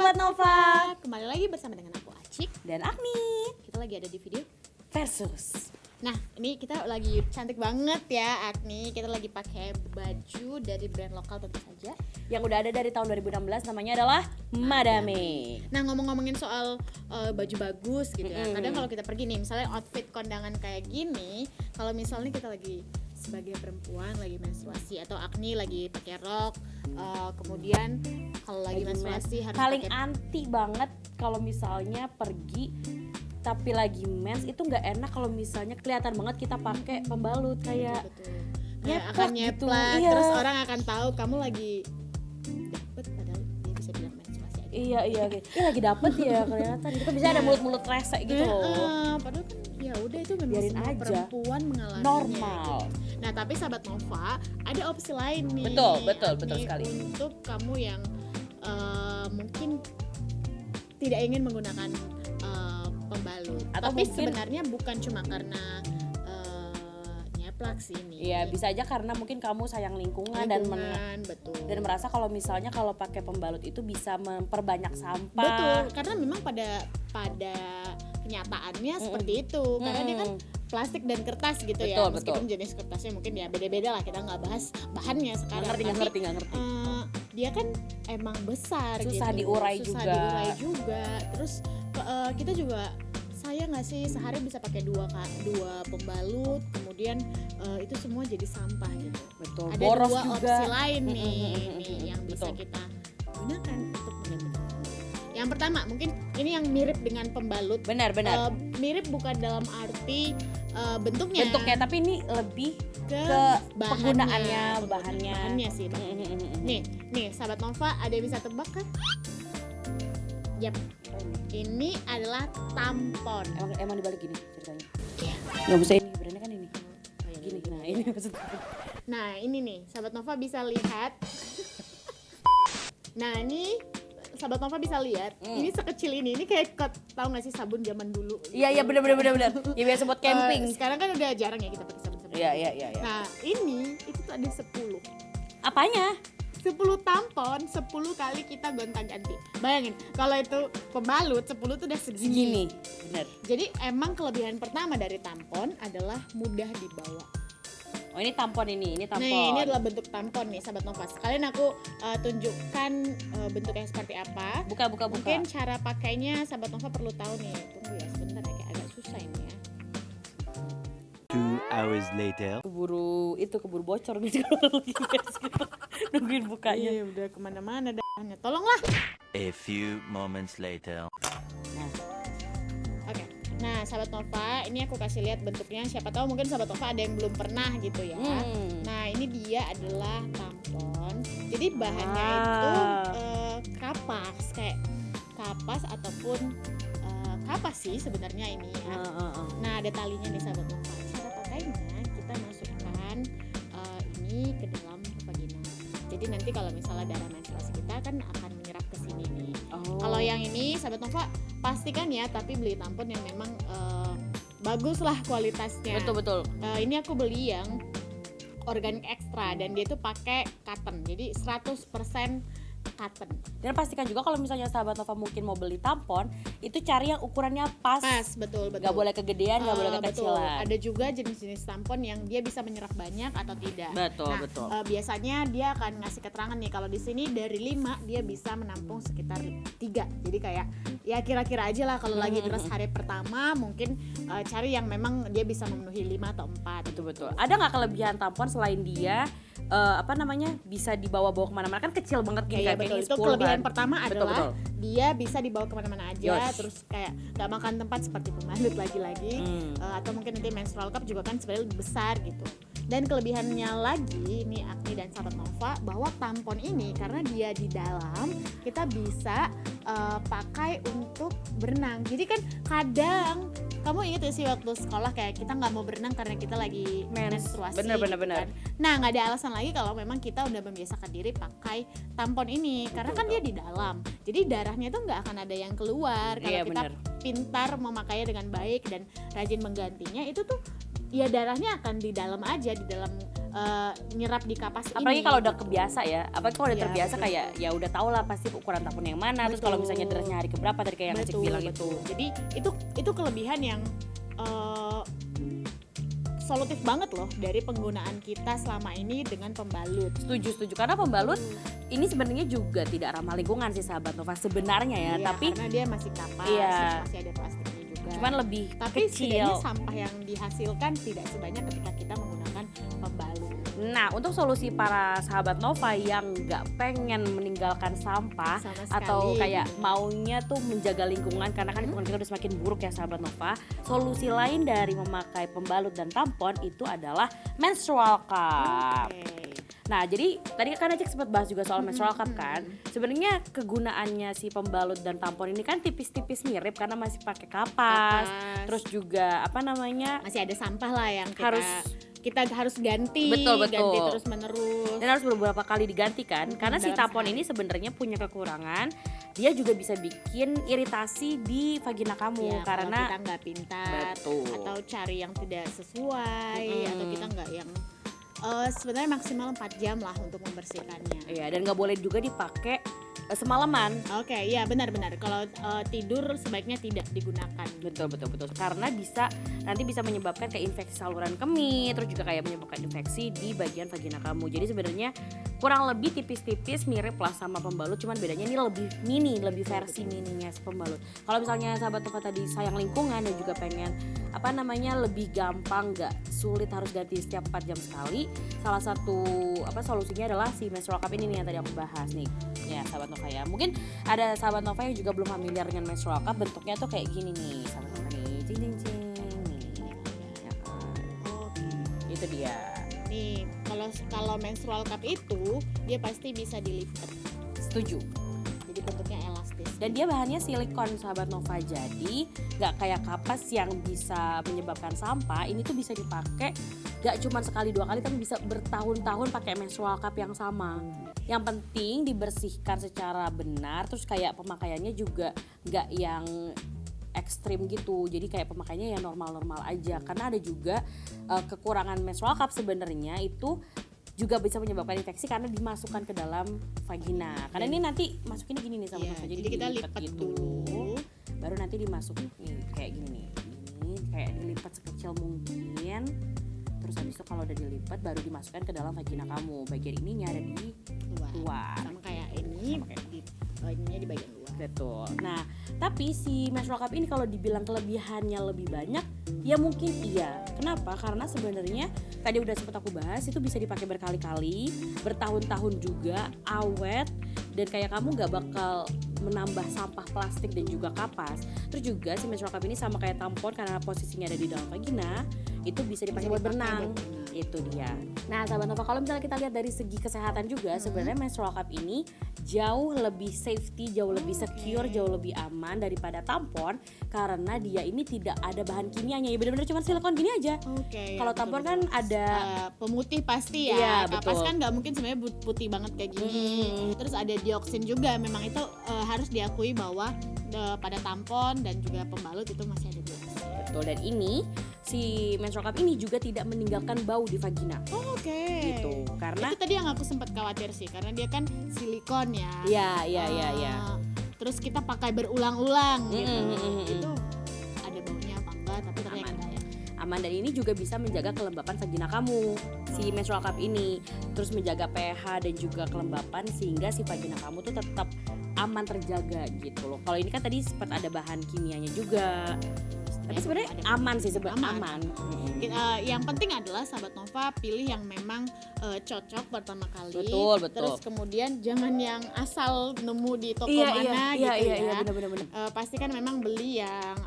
Sobat Nova. Kembali lagi bersama dengan aku Acik Dan Agni Kita lagi ada di video versus. Nah ini kita lagi cantik banget ya Agni. Kita lagi pakai baju dari brand lokal tentu saja Yang udah ada dari tahun 2016, namanya adalah Madame. Nah ngomongin soal baju bagus gitu ya. Kadang kalau kita pergi nih misalnya outfit kondangan kayak gini, kalau misalnya kita lagi sebagai perempuan lagi menstruasi atau Agni lagi pakai rok, kemudian kalau lagi menstruasi harus paling pakai anti banget kalau misalnya pergi tapi lagi mens, itu nggak enak kalau misalnya kelihatan banget kita pakai pembalut kayak ya nyeplak akan gitu. nyeplak, Iya. terus orang akan tahu kamu lagi dapet padahal dia bisa bilang menstruasi aja. Iya lagi dapet ya kelihatan gitu, bisa ada mulut-mulut resek gitu loh. Padahal kan ya udah itu memang Biarin semua aja. perempuan mengalaminya Normal. gitu. Nah tapi sahabat Nova ada opsi lain nih. Betul Agni, sekali. Untuk kamu yang mungkin tidak ingin menggunakan pembalut, Atau tapi mungkin- sebenarnya bukan cuma karena nyeplak sih ini. Iya, bisa aja karena mungkin kamu sayang lingkungan, Betul. dan merasa kalau misalnya kalau pakai pembalut itu bisa memperbanyak sampah. Betul, karena memang pada kenyataannya seperti itu. Karena dia kan plastik dan kertas gitu ya. Betul, Meskipun jenis kertasnya mungkin ya beda-beda lah, kita nggak bahas bahannya sekarang. Nggak ngerti. Dia kan emang besar Susah gitu. diurai Susah juga. diurai juga. Terus kita juga sayang nggak sih sehari bisa pakai dua pembalut, kemudian itu semua jadi sampah gitu. Betul. Ada Boros dua juga. opsi lain nih yang bisa Betul. kita gunakan untuk menggantikan. Yang pertama mungkin ini yang mirip dengan pembalut. Benar. Mirip bukan dalam arti bentuknya, Tapi ini lebih ke penggunaannya, bahannya. sih. Nih sahabat Nova, ada yang bisa tebak kan? Yap, ini adalah tampon. Emang dibalik gini ceritanya. Iya. Nggak bisa ini, brandnya kan ini. Oh, iya, Gini, iya. nah ini maksudnya. Nah ini nih sahabat Nova bisa lihat. Nah ini sahabat Nova bisa lihat. Ini sekecil ini kayak tahu nggak sih sabun zaman dulu? Iya benar. Ya biasa buat camping. Sekarang kan udah jarang ya kita pakai sabun-sabun. Iya. Nah ini itu tuh ada 10 Apanya? 10 tampon, 10 kali kita gonta-ganti. Bayangin, kalau itu pembalut 10 tuh udah segini. Benar. Jadi emang kelebihan pertama dari tampon adalah mudah dibawa. Oh ini tampon ini tampon. Nih, ini adalah bentuk tampon nih, sahabat Nova. Sekalian aku tunjukkan bentuknya seperti apa. Buka. Mungkin cara pakainya sahabat Nova perlu tahu nih. Tunggu ya sebentar ya, kayak agak susah ini ya. 2 hours later. Keburu bocor gitu kalau lagi guys gitu. Nungguin bukanya. Iya, udah kemana-mana dahnya. Tolonglah. A few moments later. Oke. Nah, sahabat Nova, ini aku kasih lihat bentuknya. Siapa tahu mungkin sahabat Nova ada yang belum pernah gitu ya. Nah, ini dia adalah tampon. Jadi bahannya itu kapas, kayak kapas ataupun kapas sih sebenarnya ini ya. Nah, ada talinya nih sahabat Nova. Cara pakainya kita masukkan ini ke dalam vagina. Jadi nanti kalau misalnya darah menstruasi kita kan akan menyerap ke sini nih. Kalau yang ini sahabat Nova pastikan ya, tapi beli tampon yang memang bagus lah kualitasnya. Betul. Ini aku beli yang organik ekstra dan dia tuh pakai cotton. Jadi 100% cotton. Dan pastikan juga kalau misalnya sahabat Nova mungkin mau beli tampon, itu cari yang ukurannya pas. Betul. Gak boleh kegedean, gak boleh Betul. kekecilan. Ada juga jenis-jenis tampon yang dia bisa menyerap banyak atau tidak. Betul. Biasanya dia akan ngasih keterangan nih, kalau di sini dari 5 dia bisa menampung sekitar 3. Jadi kayak ya kira-kira aja lah kalau lagi terus hari pertama mungkin cari yang memang dia bisa memenuhi 5 atau 4. Betul. Ada nggak kelebihan tampon selain dia bisa dibawa-bawa kemana-mana, kan kecil banget gini Iya, kayak betul. ini Itu 10 kelebihan kan? pertama adalah Betul. dia bisa dibawa kemana-mana aja. Yos. Terus kayak gak makan tempat seperti pembalut lagi-lagi. Atau mungkin nanti menstrual cup juga kan sebenarnya lebih besar gitu. Dan kelebihannya lagi nih Agni dan sahabat Nova, bahwa tampon ini karena dia di dalam, kita bisa pakai untuk berenang. Jadi kan kadang kamu inget gak sih waktu sekolah kayak kita nggak mau berenang karena kita lagi menstruasi. Bener. Kan? Nah nggak ada alasan lagi kalau memang kita udah membiasakan diri pakai tampon ini, karena kan dia di dalam. Jadi darahnya itu nggak akan ada yang keluar. Kalau kita pintar memakainya dengan baik dan rajin menggantinya, itu tuh ya darahnya akan di dalam aja, di dalam nyerap di kapas apalagi ini. kalau udah gitu. kebiasa ya, apalagi kalau udah Iya, terbiasa betul. kayak ya udah tau lah pasti ukuran tampon yang mana. Terus kalau misalnya Betul. derasnya hari keberapa tadi kayak yang Acik bilang itu. Jadi itu kelebihan yang solutif banget loh dari penggunaan kita selama ini dengan pembalut. Setuju karena pembalut ini sebenarnya juga tidak ramah lingkungan sih sahabat Nova sebenarnya ya, Iya, tapi karena dia masih kapas, Iya. terus masih ada plastiknya juga. cuman lebih Tapi kecil. setidaknya sampah yang dihasilkan tidak sebanyak ketika kita menggunakan pembalut. Nah, untuk solusi para sahabat Nova yang nggak pengen meninggalkan sampah Sama atau sekali. kayak maunya tuh menjaga lingkungan karena kan lingkungan kita udah semakin buruk ya sahabat Nova. Solusi lain dari memakai pembalut dan tampon itu adalah menstrual cup. Oke. Nah, jadi tadi kan Acik sempat bahas juga soal menstrual cup kan. Sebenarnya kegunaannya si pembalut dan tampon ini kan tipis-tipis mirip karena masih pakai kapas. Terus juga apa namanya? Masih ada sampah lah yang kita Harus harus ganti, Betul. ganti terus menerus. dan harus beberapa kali diganti kan karena si dalam tampon sehari. ini sebenarnya punya kekurangan, dia juga bisa bikin iritasi di vagina kamu Ya, kalau karena kita nggak pintar Betul. atau cari yang tidak sesuai atau kita nggak yang sebenarnya maksimal 4 jam lah untuk membersihkannya. ya dan nggak boleh juga dipakai semalaman. Oke, iya benar-benar. Kalau tidur sebaiknya tidak digunakan. Betul karena nanti bisa menyebabkan kayak infeksi saluran kemih, terus juga kayak menyebabkan infeksi di bagian vagina kamu. Jadi sebenarnya kurang lebih tipis-tipis mirip lah sama pembalut, cuman bedanya ini lebih versi mininya pembalut. Kalau misalnya sahabat Nova tadi sayang lingkungan dan juga pengen lebih gampang, nggak sulit harus ganti setiap 4 jam sekali, salah satu solusinya adalah si menstrual cup ini nih yang tadi aku bahas nih ya sahabat Nova ya. Mungkin ada sahabat Nova yang juga belum familiar dengan menstrual cup, bentuknya tuh kayak gini nih sahabat Nova nih, cing nih ya kan. Oke. Itu dia. Nih, kalau menstrual cup itu dia pasti bisa dilipat. Setuju. Jadi bentuknya elastis. Dan dia bahannya silikon sahabat Nova, jadi nggak kayak kapas yang bisa menyebabkan sampah. Ini tuh bisa dipakai nggak cuma sekali 2 kali, tapi bisa bertahun-tahun pakai menstrual cup yang sama. Yang penting dibersihkan secara benar, terus kayak pemakaiannya juga nggak yang ekstrim gitu, jadi kayak pemakaiannya ya normal-normal aja. Karena ada juga kekurangan menstrual cup sebenarnya itu juga bisa menyebabkan infeksi karena dimasukkan ke dalam vagina. Karena ini nanti masukinnya gini nih sama Iya, Nova, jadi kita dilipat lipat gitu. dulu. Baru nanti dimasukin nih kayak gini nih. Ini kayak dilipat sekecil mungkin. Terus habis itu kalau udah dilipat baru dimasukkan ke dalam vagina kamu. Bagian ininya ada di luar. Sama kayak ini, Sama kayak ininya di bagian luar. Betul. Nah, tapi si menstrual cup ini kalau dibilang kelebihannya lebih banyak, ya mungkin iya. Kenapa? Karena sebenarnya tadi udah sempat aku bahas, itu bisa dipakai berkali-kali, bertahun-tahun juga, awet, dan kayak kamu nggak bakal menambah sampah plastik dan juga kapas. Terus juga si menstrual cup ini sama kayak tampon karena posisinya ada di dalam vagina, itu bisa dipakai buat berenang. Itu dia. Nah, sahabat Nova, kalau misalnya kita lihat dari segi kesehatan juga, sebenarnya menstrual cup ini jauh lebih safety, jauh lebih secure, jauh lebih aman daripada tampon karena dia ini tidak ada bahan kimianya. Ya benar-benar cuma silikon gini aja. Oke. Kalau tampon kan ada pemutih pasti ya. Iya, Kapas betul. kan nggak mungkin sebenarnya putih banget kayak gini. Terus ada dioksin juga. Memang itu harus diakui bahwa pada tampon dan juga pembalut itu masih ada dioksin. betul, dan ini si menstrual cup ini juga tidak meninggalkan bau di vagina. Oke. Gitu. Karena Itu tadi yang aku sempat khawatir sih, karena dia kan silikon ya. Iya. Terus kita pakai berulang-ulang gitu. Mm-mm. Itu ada baunya apa enggak? Tapi ternyata enggak ya. aman, dan ini juga bisa menjaga kelembapan vagina kamu, si menstrual cup ini, terus menjaga pH dan juga kelembapan sehingga si vagina kamu tuh tetap aman, terjaga gitu loh. Kalau ini kan tadi sempat ada bahan kimianya juga, tapi sebenarnya aman sih, aman. Yang penting adalah sahabat Nova pilih yang memang cocok pertama kali. Betul. Terus kemudian jangan yang asal nemu di toko Iya, benar. Pastikan memang beli yang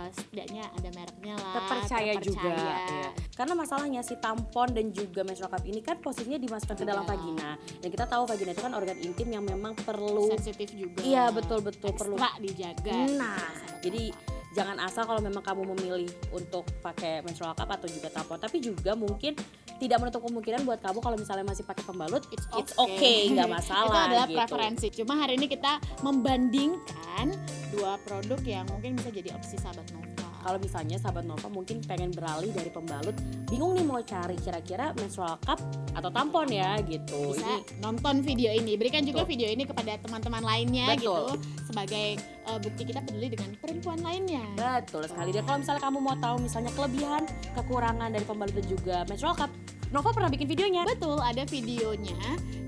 setidaknya ada mereknya lah. Terpercaya juga. Iya. Karena masalahnya si tampon dan juga menstrual cup ini kan posisinya dimasukkan ke dalam vagina, dan kita tahu vagina itu kan organ intim yang memang perlu Sensitif juga. Iya, betul perlu. Ekstra dijaga. Nah, jadi jangan asal kalau memang kamu memilih untuk pakai menstrual cup atau juga tampon, tapi juga mungkin tidak menutup kemungkinan buat kamu kalau misalnya masih pakai pembalut, it's okay, nggak masalah. Itu adalah gitu. preferensi. Cuma hari ini kita membandingkan dua produk yang mungkin bisa jadi opsi sahabat Nova. kalau misalnya sahabat Nova mungkin pengen beralih dari pembalut, bingung nih mau cari kira-kira menstrual cup atau tampon ya gitu. Bisa Ini nonton video ini, berikan juga Betul. video ini kepada teman-teman lainnya Betul. gitu sebagai bukti kita peduli dengan perempuan lainnya. betul sekali. Dan kalau misalnya kamu mau tahu misalnya kelebihan, kekurangan dari pembalut dan juga menstrual cup, Nova pernah bikin videonya. Betul, ada videonya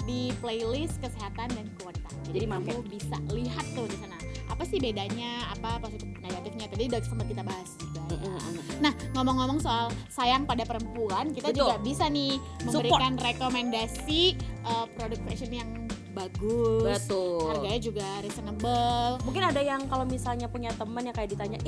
di playlist kesehatan dan kewanita. Jadi mampir. kamu bisa lihat tuh di sana. Apa sih bedanya, apa positif negatifnya? Tadi udah sempat kita bahas juga. Ya. Nah, ngomong-ngomong soal sayang pada perempuan, kita Betul. juga bisa nih memberikan rekomendasi produk fashion yang bagus. Betul. Harganya juga reasonable. Mungkin ada yang kalau misalnya punya teman yang kayak ditanya,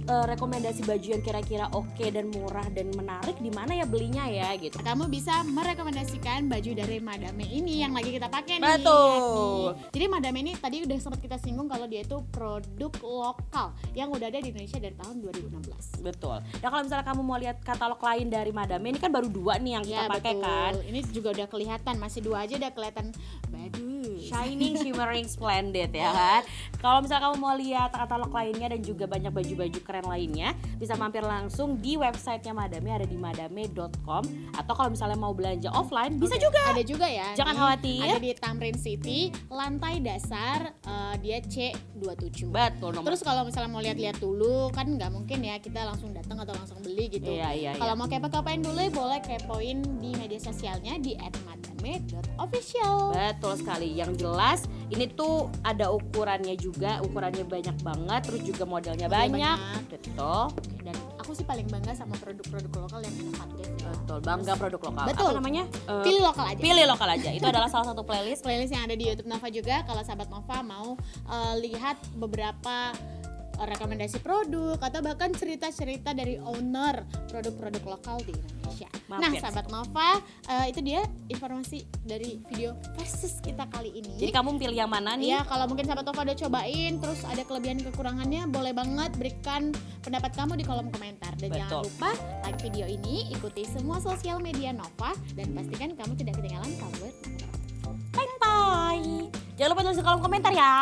rekomendasi baju yang kira-kira oke dan murah dan menarik di mana ya belinya ya gitu. Kamu bisa merekomendasikan baju dari Madame ini yang lagi kita pakai nih. Betul. Nih. Jadi Madame ini tadi udah sempat kita singgung kalau dia itu produk lokal yang udah ada di Indonesia dari tahun 2016. Betul. Dan kalau misalnya kamu mau lihat katalog lain dari Madame, ini kan baru 2 nih yang kita pakai kan. Ini juga udah kelihatan, masih 2 aja udah kelihatan bagus. Shining, shimmering, splendid ya kan. Kalau misalnya kamu mau lihat katalog lainnya dan juga banyak baju-baju keren lainnya, bisa mampir langsung di websitenya Madame, ada di madame.com. Atau kalau misalnya mau belanja offline, bisa juga. Ada juga ya. Jangan nih, khawatir. Ada di Tamrin City, lantai dasar dia C27. Betul nomor. Terus kalau misalnya mau lihat-lihat dulu, kan nggak mungkin ya kita langsung datang atau langsung beli gitu. Iya. Kalau mau kepo-kepoin dulu, boleh kepoin di media sosialnya di @madame.official. Betul sekali. Yang jelas ini tuh ada ukurannya juga, ukurannya banyak banget, terus juga modelnya banyak. Betul. Oke, dan aku sih paling bangga sama produk-produk lokal yang inovatif. Ya. Betul, bangga produk lokal. Betul. Apa namanya? Pilih lokal aja. Pilih lokal aja. Itu adalah salah satu playlist. Playlist yang ada di YouTube Nova juga. Kalau sahabat Nova mau lihat beberapa rekomendasi produk atau bahkan cerita-cerita dari owner produk-produk lokal di Indonesia. Nah, Mampir. sahabat Nova, itu dia informasi dari video versus kita kali ini. Jadi kamu pilih yang mana nih? Iya, kalau mungkin sahabat Nova udah cobain, terus ada kelebihan kekurangannya, boleh banget berikan pendapat kamu di kolom komentar. Dan jangan Betul. lupa like video ini, ikuti semua sosial media Nova, dan pastikan kamu tidak ketinggalan kabar. Bye. Jangan lupa tulis di kolom komentar ya.